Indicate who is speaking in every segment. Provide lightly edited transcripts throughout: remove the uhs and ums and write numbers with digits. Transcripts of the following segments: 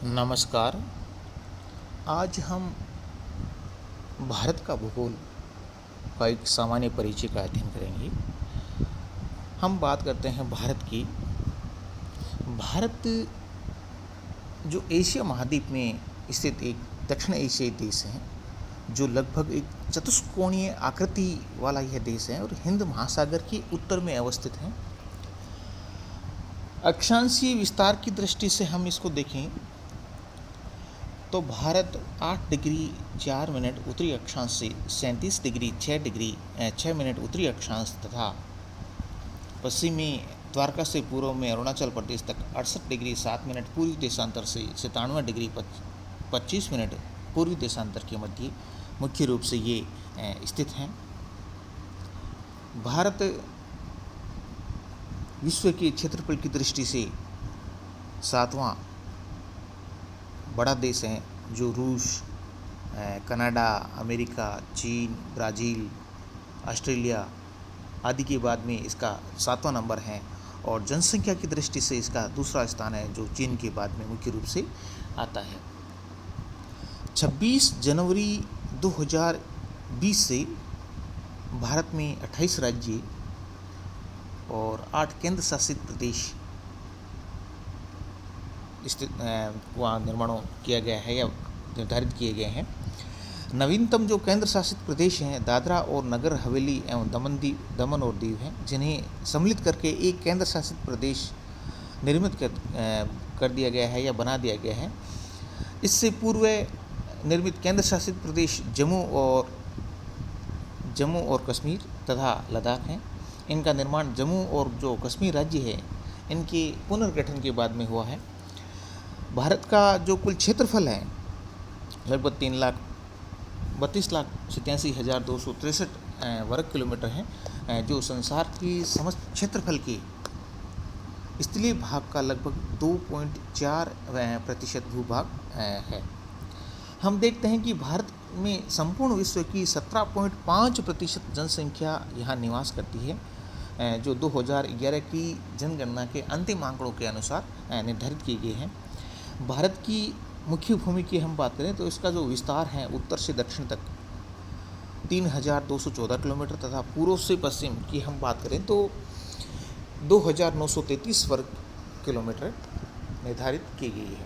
Speaker 1: नमस्कार। आज हम भारत का भूगोल का एक सामान्य परिचय का अध्ययन करेंगे। हम बात करते हैं भारत की। भारत जो एशिया महाद्वीप में स्थित एक दक्षिण एशियाई देश है, जो लगभग एक चतुष्कोणीय आकृति वाला यह देश है और हिंद महासागर के उत्तर में अवस्थित है। अक्षांशीय विस्तार की दृष्टि से हम इसको देखें तो भारत 8 डिग्री 4 मिनट उत्तरी अक्षांश से 37 डिग्री 6 मिनट उत्तरी अक्षांश तथा पश्चिमी द्वारका से पूर्व में अरुणाचल प्रदेश तक 68 डिग्री 7 मिनट पूर्वी देशांतर से 97 डिग्री 25 मिनट पूर्वी देशांतर के मध्य मुख्य रूप से ये स्थित हैं। भारत विश्व के क्षेत्रफल की दृष्टि से 7वां बड़ा देश है, जो रूस, कनाडा, अमेरिका, चीन, ब्राज़ील, ऑस्ट्रेलिया आदि के बाद में इसका 7वां नंबर है। और जनसंख्या की दृष्टि से इसका दूसरा स्थान है, जो चीन के बाद में मुख्य रूप से आता है। 26 जनवरी 2020 से भारत में 28 राज्य और 8 केंद्र शासित प्रदेश स्थित वहाँ निर्माण किया गया है या निर्धारित किए गए हैं। नवीनतम जो केंद्र शासित प्रदेश हैं दादरा और नगर हवेली एवं दमन और दीव हैं, जिन्हें सम्मिलित करके एक केंद्र शासित प्रदेश निर्मित कर दिया गया है या बना दिया गया है। इससे पूर्व निर्मित केंद्र शासित प्रदेश जम्मू और कश्मीर तथा लद्दाख हैं। इनका निर्माण जम्मू और जो कश्मीर राज्य है इनके पुनर्गठन के बाद में हुआ है। भारत का जो कुल क्षेत्रफल है लगभग 3,32,87,263 वर्ग किलोमीटर है, जो संसार की समस्त क्षेत्रफल के स्थलीय भाग का लगभग 2.4% भूभाग है। हम देखते हैं कि भारत में संपूर्ण विश्व की 17.5% जनसंख्या यहाँ निवास करती है, जो 2011 की जनगणना के अंतिम आंकड़ों के अनुसार निर्धारित किए गए हैं। भारत की मुख्य भूमि की हम बात करें तो इसका जो विस्तार है उत्तर से दक्षिण तक 3,214 किलोमीटर तथा पूर्व से पश्चिम की हम बात करें तो 2,933 वर्ग किलोमीटर निर्धारित की गई है।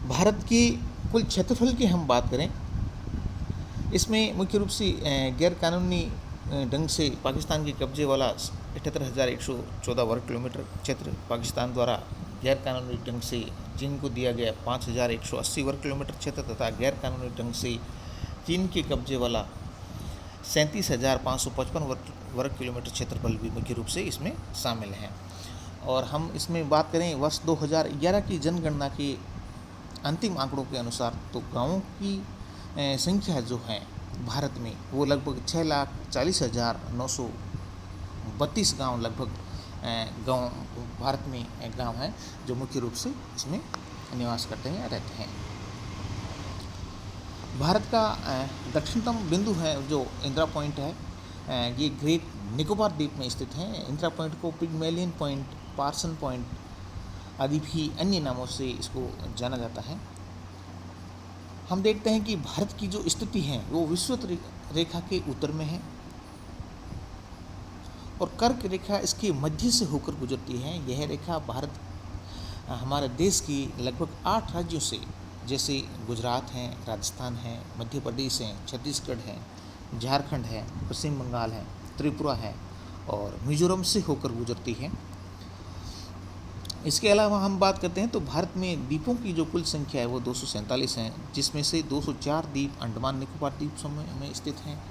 Speaker 1: भारत की कुल क्षेत्रफल की हम बात करें, इसमें मुख्य रूप से गैरकानूनी ढंग से पाकिस्तान के कब्जे वाला 78,114 वर्ग किलोमीटर क्षेत्र, पाकिस्तान द्वारा गैरकानूनी ढंग से चीन को दिया गया 5,180 वर्ग किलोमीटर क्षेत्र तथा गैरकानूनी ढंग से चीन के कब्जे वाला 37,555 वर्ग किलोमीटर क्षेत्रफल भी मुख्य रूप से इसमें शामिल हैं। और हम इसमें बात करें वर्ष 2011 की जनगणना के अंतिम आंकड़ों के अनुसार तो गाँवों की संख्या जो है भारत में वो लगभग 6,40,932 गाँव लगभग गाँव भारत में गाँव हैं, जो मुख्य रूप से इसमें निवास करते हैं या रहते हैं। भारत का दक्षिणतम बिंदु है जो इंदिरा पॉइंट है, ये ग्रेट निकोबार द्वीप में स्थित है। इंदिरा पॉइंट को पिग्मेलियन पॉइंट, पार्सन पॉइंट आदि भी अन्य नामों से इसको जाना जाता है। हम देखते हैं कि भारत की जो स्थिति है वो विषुवत रेखा के उत्तर में है और कर्क रेखा इसके मध्य से होकर गुजरती है। यह रेखा भारत हमारे देश की लगभग 8 राज्यों से, जैसे गुजरात है, राजस्थान है, मध्य प्रदेश है, छत्तीसगढ़ है, झारखंड है, पश्चिम बंगाल है, त्रिपुरा है और मिजोरम से होकर गुजरती है। इसके अलावा हम बात करते हैं तो भारत में द्वीपों की जो कुल संख्या है वो 247 है, जिसमें से 204 द्वीप अंडमान निकोबार द्वीप समूह में स्थित हैं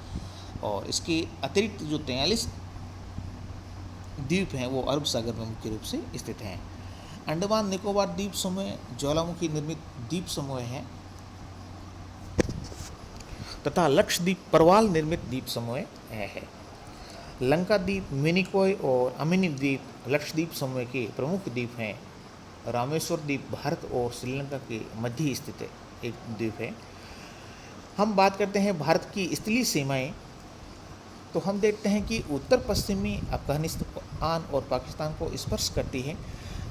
Speaker 1: और इसके अतिरिक्त जो 43 द्वीप हैं वो अरब सागर में मुख्य रूप से स्थित हैं। अंडमान निकोबार द्वीप समूह ज्वालामुखी निर्मित द्वीप समूह है तथा लक्षद्वीप परवाल निर्मित द्वीप समूह है। लंका द्वीप, मिनिकॉय और अमिनी द्वीप लक्षद्वीप समूह के प्रमुख द्वीप हैं। रामेश्वर द्वीप भारत और श्रीलंका के मध्य स्थित एक द्वीप है। हम बात करते हैं भारत की स्थलीय सीमाएं, तो हम देखते हैं कि उत्तर पश्चिमी अफगानिस्तान और पाकिस्तान को स्पर्श करती है।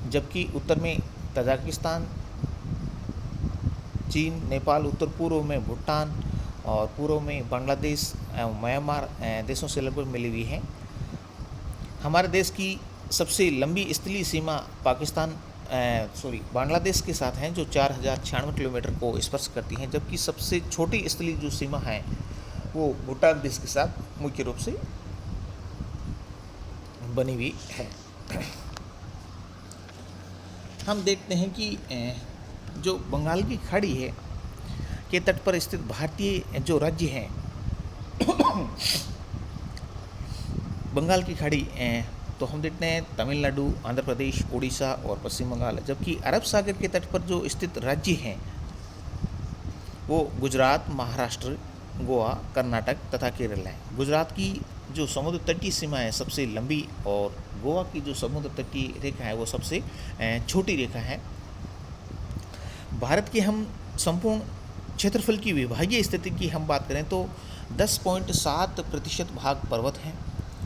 Speaker 1: जबकि उत्तर में तजाकिस्तान, चीन, नेपाल, उत्तर पूर्व में भूटान और पूर्व में बांग्लादेश एवं म्यांमार देशों से लगभग मिली हुई है। हमारे देश की सबसे लंबी स्थलीय सीमा बांग्लादेश के साथ हैं, जो 4096 किलोमीटर को स्पर्श करती हैं, जबकि सबसे छोटी स्थलीय जो सीमा है वो भूटान देश के साथ मुख्य रूप से बनी हुई है। हम देखते हैं कि जो बंगाल की खाड़ी है के तट पर स्थित भारतीय जो राज्य हैं बंगाल की खाड़ी तो हम देखते हैं तमिलनाडु, आंध्र प्रदेश, उड़ीसा और पश्चिम बंगाल, जबकि अरब सागर के तट पर जो स्थित राज्य हैं वो गुजरात, महाराष्ट्र, गोवा, कर्नाटक तथा केरल है। गुजरात की जो समुद्र तटीय सीमा है सबसे लंबी और गोवा की जो समुद्र तटीय रेखा है वो सबसे छोटी रेखा है। भारत के हम संपूर्ण क्षेत्रफल की विभागीय स्थिति की हम बात करें तो 10.7% भाग पर्वत हैं,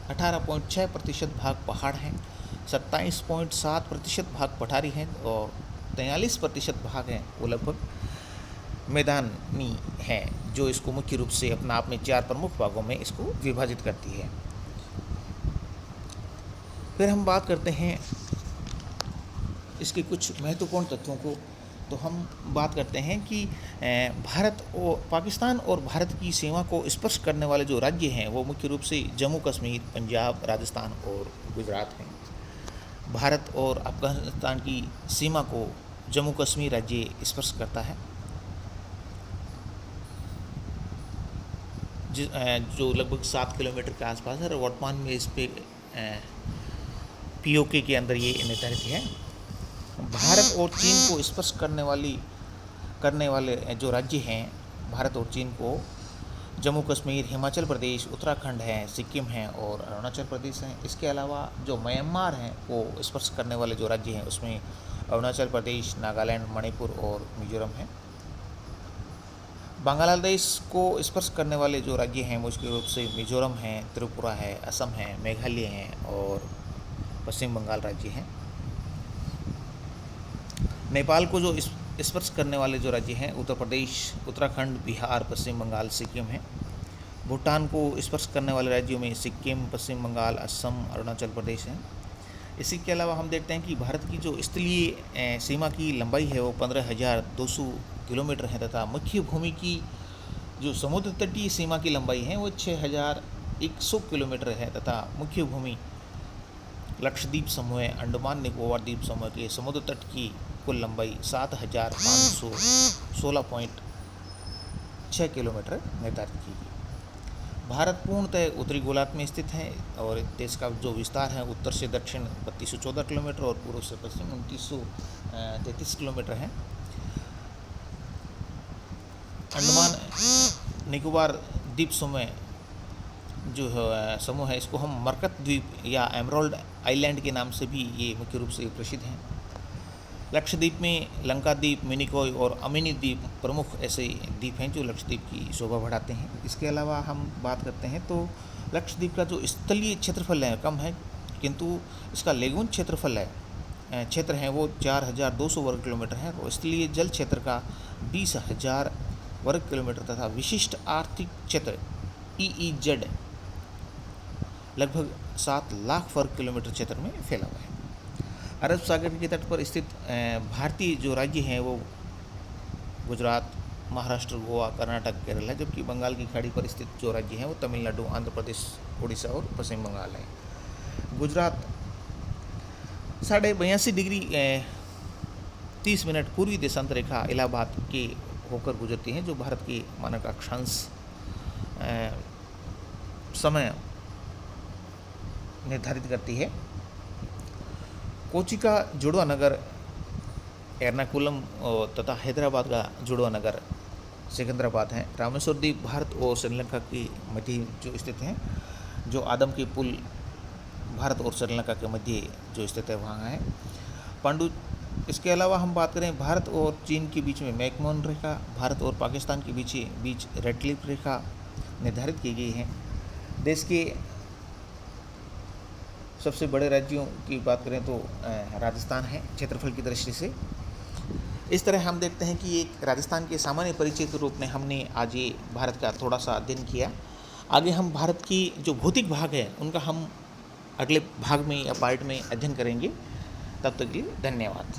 Speaker 1: 18.6% भाग पहाड़ हैं, 27.7% भाग पठारी हैं और 43% भाग हैं वो लगभग मैदानी है, जो इसको मुख्य रूप से अपना आप में 4 प्रमुख भागों में इसको विभाजित करती है। फिर हम बात करते हैं इसके कुछ महत्वपूर्ण तथ्यों को, तो हम बात करते हैं कि भारत और पाकिस्तान और भारत की सीमा को स्पर्श करने वाले जो राज्य हैं वो मुख्य रूप से जम्मू कश्मीर, पंजाब, राजस्थान और गुजरात हैं। भारत और अफगानिस्तान की सीमा को जम्मू कश्मीर राज्य स्पर्श करता है, जो लगभग 7 किलोमीटर के आसपास है और वर्तमान में इस पे POK के अंदर ये निर्धारित है। भारत और चीन को स्पर्श करने वाले जो राज्य हैं भारत और चीन को जम्मू कश्मीर, हिमाचल प्रदेश, उत्तराखंड है, सिक्किम है और अरुणाचल प्रदेश हैं। इसके अलावा जो म्यांमार हैं वो स्पर्श करने वाले जो राज्य हैं उसमें अरुणाचल प्रदेश, नागालैंड, मणिपुर और मिजोरम हैं। बांग्लादेश को स्पर्श करने वाले जो राज्य हैं मुख्य रूप से मिजोरम है, त्रिपुरा है, असम है, मेघालय हैं और पश्चिम बंगाल राज्य हैं। नेपाल को जो स्पर्श करने वाले जो राज्य हैं उत्तर प्रदेश, उत्तराखंड, बिहार, पश्चिम बंगाल, सिक्किम हैं। भूटान को स्पर्श करने वाले राज्यों में सिक्किम, पश्चिम बंगाल, असम, अरुणाचल प्रदेश हैं। इसी के अलावा हम देखते हैं कि भारत की जो स्थलीय सीमा की लंबाई है वो 15,200 किलोमीटर है तथा मुख्य भूमि की जो समुद्र तटीय सीमा की लंबाई है वो 6,100 किलोमीटर है तथा मुख्य भूमि लक्षद्वीप समूह, अंडमान निकोबार द्वीप समूह के समुद्र तट की कुल लंबाई 7,516.6 किलोमीटर निर्धारित की गई। भारत पूर्णतः उत्तरी गोलार्ध में स्थित है और देश का जो विस्तार है उत्तर से दक्षिण 3214 किलोमीटर और पूर्व से पश्चिम 2933 किलोमीटर है। अंडमान निकोबार द्वीप समूह जो समूह है इसको हम मरकत द्वीप या एमराल्ड आइलैंड के नाम से भी ये मुख्य रूप से प्रसिद्ध हैं। लक्षद्वीप में लंकाद्वीप, मिनिकॉय और अमिनी द्वीप प्रमुख ऐसे द्वीप हैं जो लक्षद्वीप की शोभा बढ़ाते हैं। इसके अलावा हम बात करते हैं तो लक्षद्वीप का जो स्थलीय क्षेत्रफल है कम है, किंतु इसका लेगून क्षेत्र है वो 4,200 वर्ग किलोमीटर है और स्थलीय जल क्षेत्र का 20,000 वर्ग किलोमीटर तथा विशिष्ट आर्थिक क्षेत्र EEZ लगभग 7 लाख वर्ग किलोमीटर क्षेत्र में फैला हुआ है। अरब सागर के तट पर स्थित भारतीय जो राज्य हैं वो गुजरात, महाराष्ट्र, गोवा, कर्नाटक, केरल है, जबकि बंगाल की खाड़ी पर स्थित जो राज्य हैं वो तमिलनाडु, आंध्र प्रदेश, उड़ीसा और पश्चिम बंगाल है। गुजरात 82.5 डिग्री 30 मिनट पूर्वी देशांतर रेखा इलाहाबाद के होकर गुजरती हैं, जो भारत के मानक अक्षांश समय निर्धारित करती है। कोची का जुड़वा नगर एर्नाकुलम तथा हैदराबाद का जुड़वा नगर सिकंदराबाद है। रामेश्वर द्वीप भारत और श्रीलंका के मध्य जो स्थित हैं, जो आदम के पुल भारत और श्रीलंका के मध्य जो स्थित है वहाँ है। पांडु इसके अलावा हम बात करें भारत और चीन के बीच में मैकमोहन रेखा, भारत और पाकिस्तान के बीच रेड क्लिफ रेखा निर्धारित की गई है। देश के सबसे बड़े राज्यों की बात करें तो राजस्थान है क्षेत्रफल की दृष्टि से। इस तरह हम देखते हैं कि एक राजस्थान के सामान्य परिचय के रूप में हमने आज ये भारत का थोड़ा सा अध्ययन किया। आगे हम भारत की जो भौतिक भाग है उनका हम अगले भाग में या पार्ट में अध्ययन करेंगे। तब तक के लिए धन्यवाद।